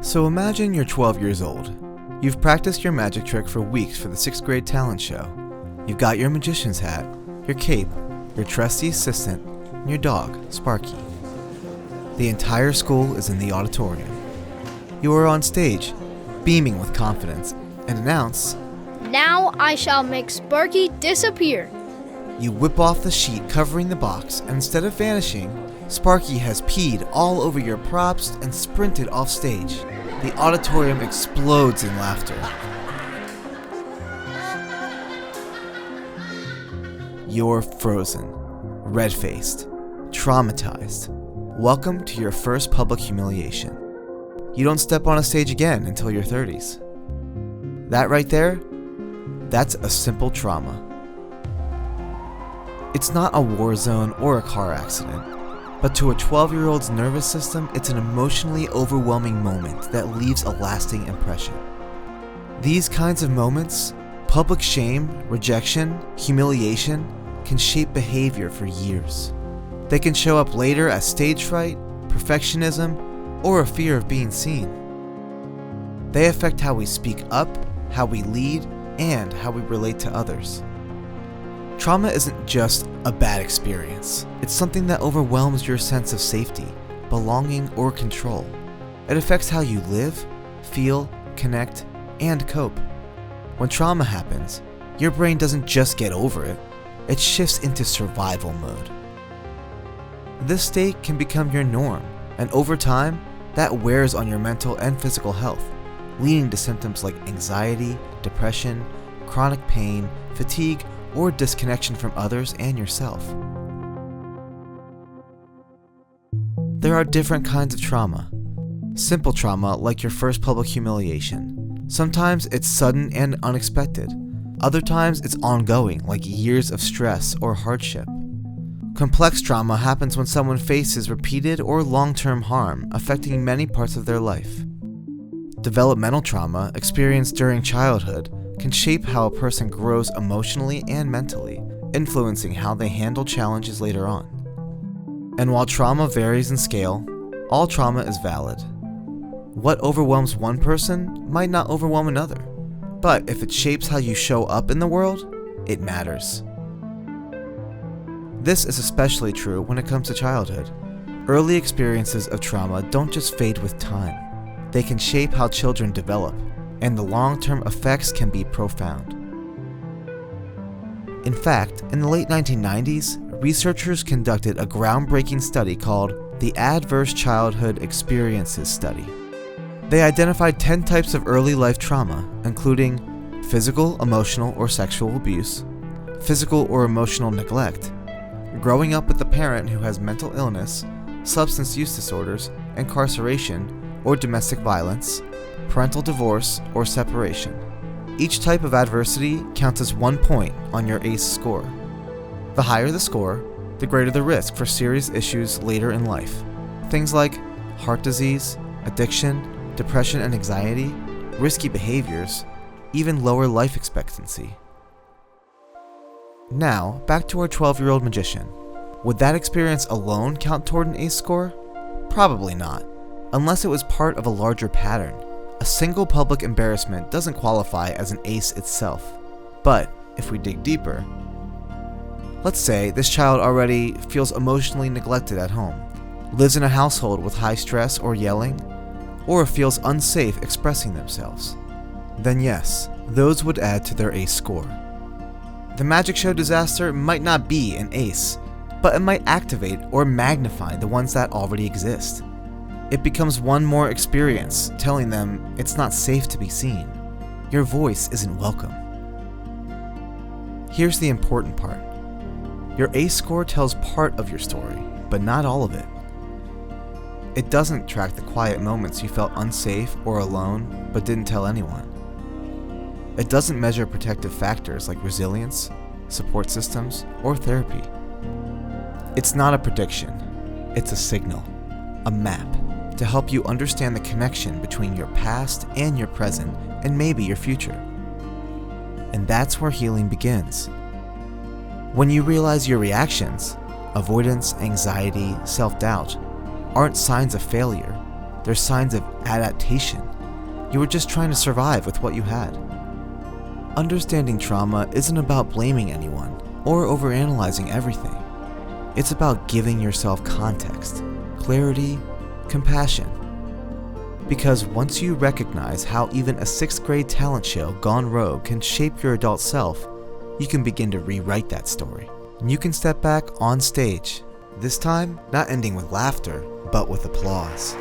So imagine you're 12 years old. You've practiced your magic trick for weeks for the 6th grade talent show. You've got your magician's hat, your cape, your trusty assistant, and your dog, Sparky. The entire school is in the auditorium. You are on stage, beaming with confidence, and announce, "Now I shall make Sparky disappear." You whip off the sheet covering the box, and instead of vanishing, Sparky has peed all over your props and sprinted off stage. The auditorium explodes in laughter. You're frozen, red-faced, traumatized. Welcome to your first public humiliation. You don't step on a stage again until your 30s. That right there, that's a simple trauma. It's not a war zone or a car accident, but to a 12-year-old's nervous system, it's an emotionally overwhelming moment that leaves a lasting impression. These kinds of moments, public shame, rejection, humiliation, can shape behavior for years. They can show up later as stage fright, perfectionism, or a fear of being seen. They affect how we speak up, how we lead, and how we relate to others. Trauma isn't just a bad experience. It's something that overwhelms your sense of safety, belonging, or control. It affects how you live, feel, connect, and cope. When trauma happens, your brain doesn't just get over it, it shifts into survival mode. This state can become your norm, and over time, that wears on your mental and physical health, leading to symptoms like anxiety, depression, chronic pain, fatigue, or disconnection from others and yourself. There are different kinds of trauma. Simple trauma, like your first public humiliation. Sometimes it's sudden and unexpected. Other times it's ongoing, like years of stress or hardship. Complex trauma happens when someone faces repeated or long-term harm, affecting many parts of their life. Developmental trauma, experienced during childhood, can shape how a person grows emotionally and mentally, influencing how they handle challenges later on. And while trauma varies in scale, all trauma is valid. What overwhelms one person might not overwhelm another, but if it shapes how you show up in the world, it matters. This is especially true when it comes to childhood. Early experiences of trauma don't just fade with time. They can shape how children develop, and the long-term effects can be profound. In fact, in the late 1990s, researchers conducted a groundbreaking study called the Adverse Childhood Experiences Study. They identified 10 types of early life trauma, including physical, emotional, or sexual abuse, physical or emotional neglect, growing up with a parent who has mental illness, substance use disorders, incarceration, or domestic violence, parental divorce, or separation. Each type of adversity counts as 1 point on your ACE score. The higher the score, the greater the risk for serious issues later in life. Things like heart disease, addiction, depression and anxiety, risky behaviors, even lower life expectancy. Now, back to our 12-year-old magician. Would that experience alone count toward an ACE score? Probably not, unless it was part of a larger pattern. A single public embarrassment doesn't qualify as an ACE itself. But if we dig deeper, let's say this child already feels emotionally neglected at home, lives in a household with high stress or yelling, or feels unsafe expressing themselves. Then yes, those would add to their ACE score. The magic show disaster might not be an ACE, but it might activate or magnify the ones that already exist. It becomes one more experience, telling them it's not safe to be seen. Your voice isn't welcome. Here's the important part. Your ACE score tells part of your story, but not all of it. It doesn't track the quiet moments you felt unsafe or alone, but didn't tell anyone. It doesn't measure protective factors like resilience, support systems, or therapy. It's not a prediction. It's a signal, a map, to help you understand the connection between your past and your present, and maybe your future. And that's where healing begins. When you realize your reactions, avoidance, anxiety, self-doubt, aren't signs of failure, They're signs of adaptation. You were just trying to survive with what you had. Understanding trauma isn't about blaming anyone or overanalyzing everything. It's about giving yourself context, clarity, compassion. Because once you recognize how even a 6th grade talent show gone rogue can shape your adult self, you can begin to rewrite that story. And you can step back on stage, this time not ending with laughter, but with applause.